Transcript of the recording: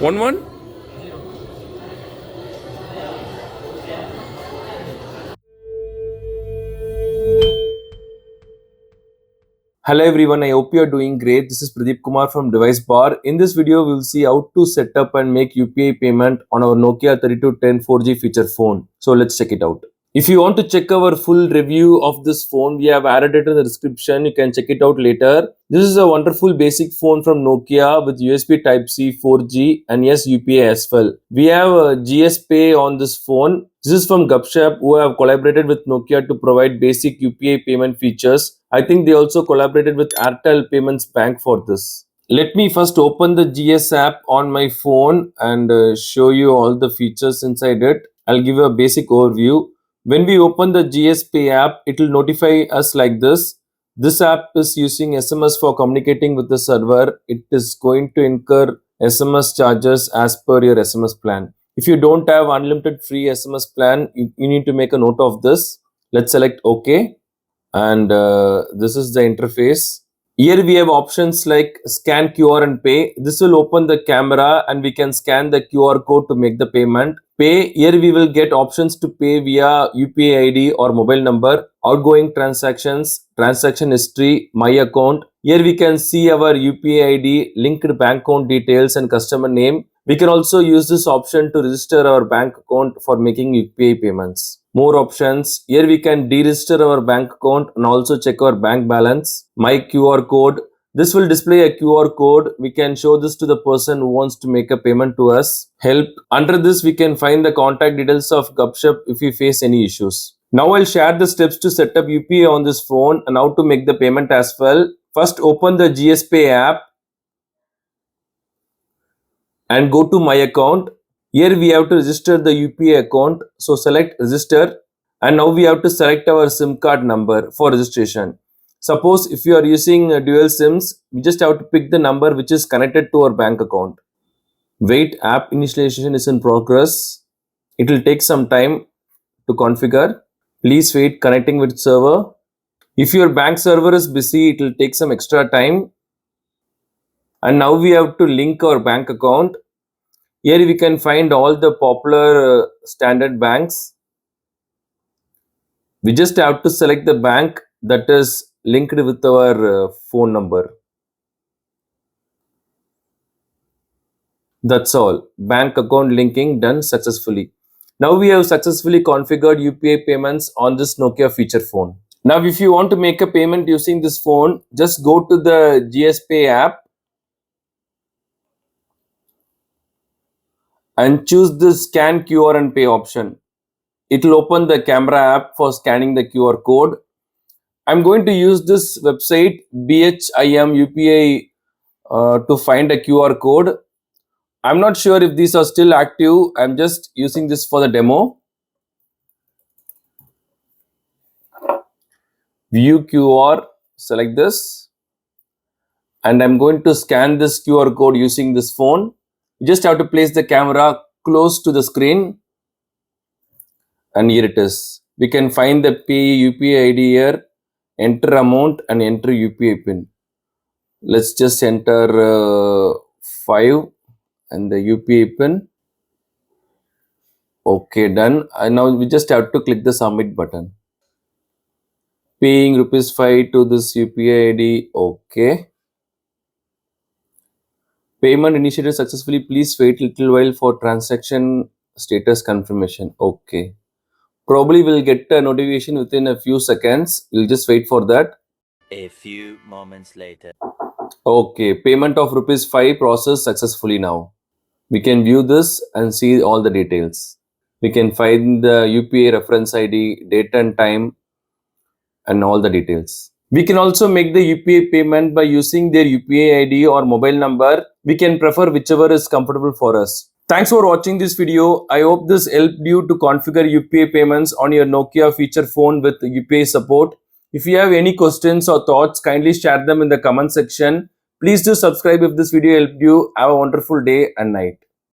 11. Hello everyone, I hope you are doing great. This is Pradeep Kumar from DeviceBAR. In this video, we will see how to set up and make UPI payment on our Nokia 3210 4G feature phone. So let's check it out. If you want to check our full review of this phone, we have added it in the description. You can check it out later. This is a wonderful basic phone from Nokia with USB Type-C 4G and yes, UPI as well. We have a GS Pay on this phone. This is from Gupshup, who have collaborated with Nokia to provide basic UPI payment features. I think they also collaborated with Airtel Payments Bank for this. Let me first open the GS app on my phone and show you all the features inside it. I'll give you a basic overview. When we open the GS Pay app, it will notify us like this. This app is using SMS for communicating with the server. It is going to incur SMS charges as per your SMS plan. If you don't have unlimited free SMS plan, you need to make a note of this. Let's select OK. And this is the interface. Here we have options like scan QR and pay. This will open the camera and we can scan the QR code to make the payment. Pay, here we will get options to pay via UPI ID or mobile number, outgoing transactions, transaction history, my account. Here we can see our UPI ID, linked bank account details and customer name. We can also use this option to register our bank account for making UPI payments. More options. Here we can deregister our bank account and also check our bank balance. My QR code. This will display a QR code. We can show this to the person who wants to make a payment to us. Help. Under this, we can find the contact details of Gupshup if we face any issues. Now I'll share the steps to set up UPI on this phone and how to make the payment as well. First, open the GS Pay app and go to My Account. Here we have to register the UPI account. So select register and now we have to select our SIM card number for registration. Suppose if you are using dual SIMs, we just have to pick the number which is connected to our bank account. Wait, app initialization is in progress. It will take some time to configure. Please wait, connecting with server. If your bank server is busy, it will take some extra time. And now we have to link our bank account. Here we can find all the popular standard banks. We just have to select the bank that is linked with our phone number. That's all. Bank account linking done successfully. Now we have successfully configured UPI payments on this Nokia feature phone. Now if you want to make a payment using this phone, just go to the GS Pay app and choose the scan QR and pay option. It will open the camera app for scanning the QR code. I'm going to use this website BHIM UPI to find a QR code. I'm not sure if these are still active. I'm just using this for the demo. View QR, select this. And I'm going to scan this QR code using this phone. You just have to place the camera close to the screen. And here it is. We can find the pay UPI ID here, enter amount and enter UPI pin. Let's just enter 5 and the UPI pin. Okay, done. And now we just have to click the submit button. Paying ₹5 to this UPI ID. Okay. Payment initiated successfully. Please wait a little while for transaction status confirmation. Okay. Probably we'll get a notification within a few seconds. We'll just wait for that. A few moments later. Okay, payment of ₹5 processed successfully now. We can view this and see all the details. We can find the UPI reference ID, date and time, and all the details. We can also make the UPI payment by using their UPI ID or mobile number. We can prefer whichever is comfortable for us. Thanks for watching this video. I hope this helped you to configure UPI payments on your Nokia feature phone with UPI support. If you have any questions or thoughts, kindly share them in the comment section. Please do subscribe if this video helped you. Have a wonderful day and night.